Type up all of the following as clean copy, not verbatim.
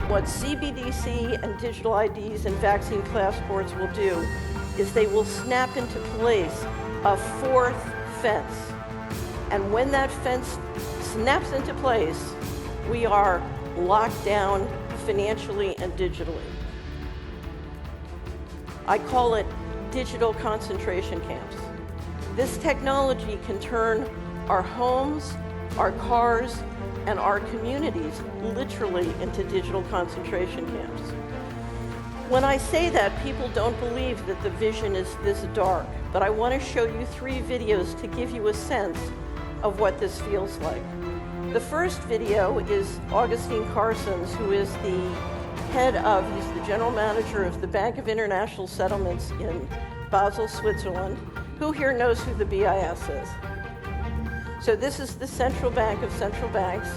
What CBDC and digital IDs and vaccine passports will do is they will snap into place a fourth fence. And when that fence snaps into place, we are locked down financially and digitally. I call it digital concentration camps. This technology can turn our homes, our cars, and our communities literally into digital concentration camps. When I say that, people don't believe that the vision is this dark, but I want to show you 3 videos to give you a sense of what this feels like. The first video is Augustine Carsons, who is the he's the general manager of the Bank of International Settlements in Basel, Switzerland. Who here knows who the BIS is? So this is the central bank of central banks.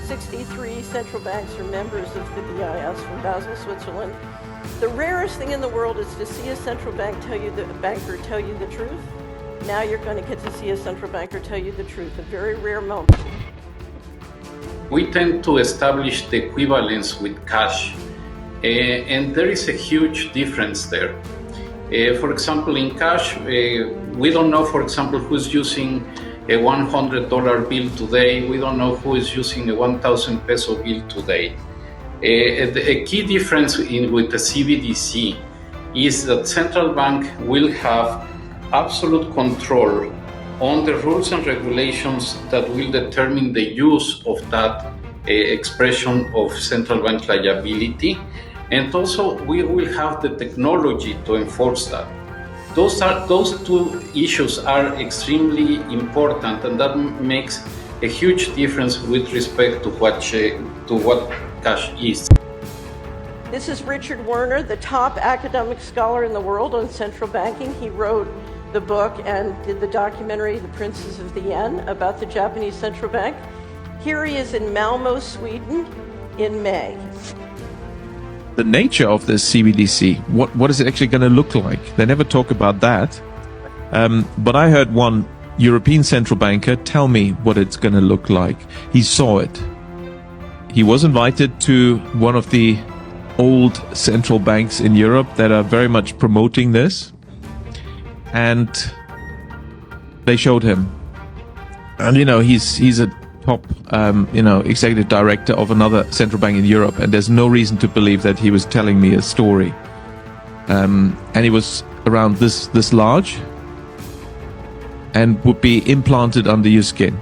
63 central banks are members of the BIS from Basel, Switzerland. The rarest thing in the world is to see a central banker tell you the truth. Now you're going to get to see a central banker tell you the truth, a very rare moment. We tend to establish the equivalence with cash, and there is a huge difference there. For example, in cash, we don't know, for example, who's using a $100 bill today. We don't know who is using a 1,000 peso bill today. A key difference with the CBDC is that central bank will have absolute control on the rules and regulations that will determine the use of that expression of central bank liability. And also we will have the technology to enforce that. Those 2 issues are extremely important, and that makes a huge difference with respect to what cash is. This is Richard Werner, the top academic scholar in the world on central banking. He wrote the book and did the documentary, The Princes of the Yen, about the Japanese central bank. Here he is in Malmö, Sweden in May. The nature of this CBDC, what is it actually going to look like? They never talk about that. But I heard one European central banker tell me what it's going to look like. He saw it. He was invited to one of the old central banks in Europe that are very much promoting this. And they showed him. And, he's a top, executive director of another central bank in Europe. And there's no reason to believe that he was telling me a story. And he was around this large and would be implanted under your skin.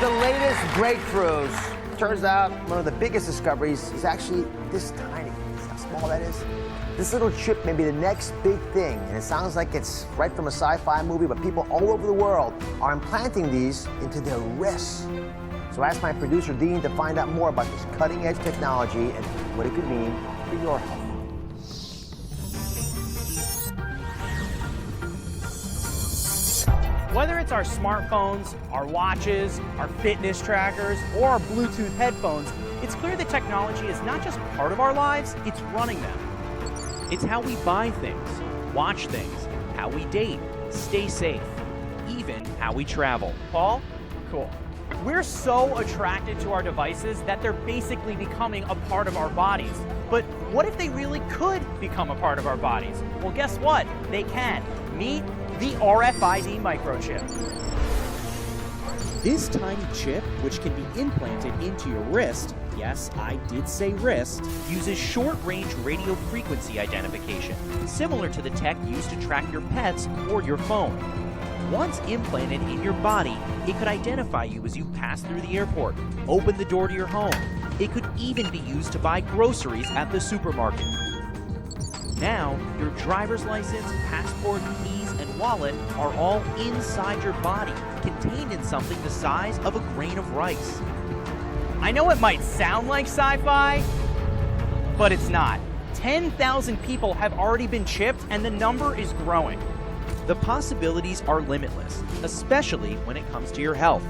The latest breakthroughs. Turns out one of the biggest discoveries is actually this tiny. See how small that is? This little chip may be the next big thing, and it sounds like it's right from a sci-fi movie, but people all over the world are implanting these into their wrists. So I asked my producer, Dean, to find out more about this cutting-edge technology and what it could mean for your health. Whether it's our smartphones, our watches, our fitness trackers, or our Bluetooth headphones, it's clear that technology is not just part of our lives, it's running them. It's how we buy things, watch things, how we date, stay safe, even how we travel. Paul? Cool. We're so attracted to our devices that they're basically becoming a part of our bodies. But what if they really could become a part of our bodies? Well, guess what? They can. Meet the RFID microchip. This tiny chip, which can be implanted into your wrist, yes, I did say wrist, uses short-range radio frequency identification, similar to the tech used to track your pets or your phone. Once implanted in your body, it could identify you as you pass through the airport, open the door to your home. It could even be used to buy groceries at the supermarket. Now, your driver's license, passport, keys, and wallet are all inside your body, contained in something the size of a grain of rice. I know it might sound like sci-fi, but it's not. 10,000 people have already been chipped, and the number is growing. The possibilities are limitless, especially when it comes to your health.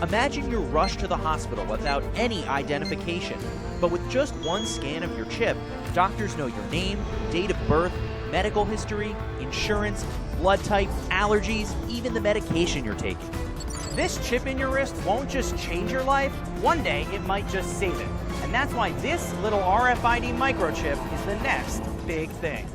Imagine you're rushed to the hospital without any identification, but with just one scan of your chip, doctors know your name, date of birth, medical history, insurance, blood type, allergies, even the medication you're taking. This chip in your wrist won't just change your life, one day it might just save it. And that's why this little RFID microchip is the next big thing.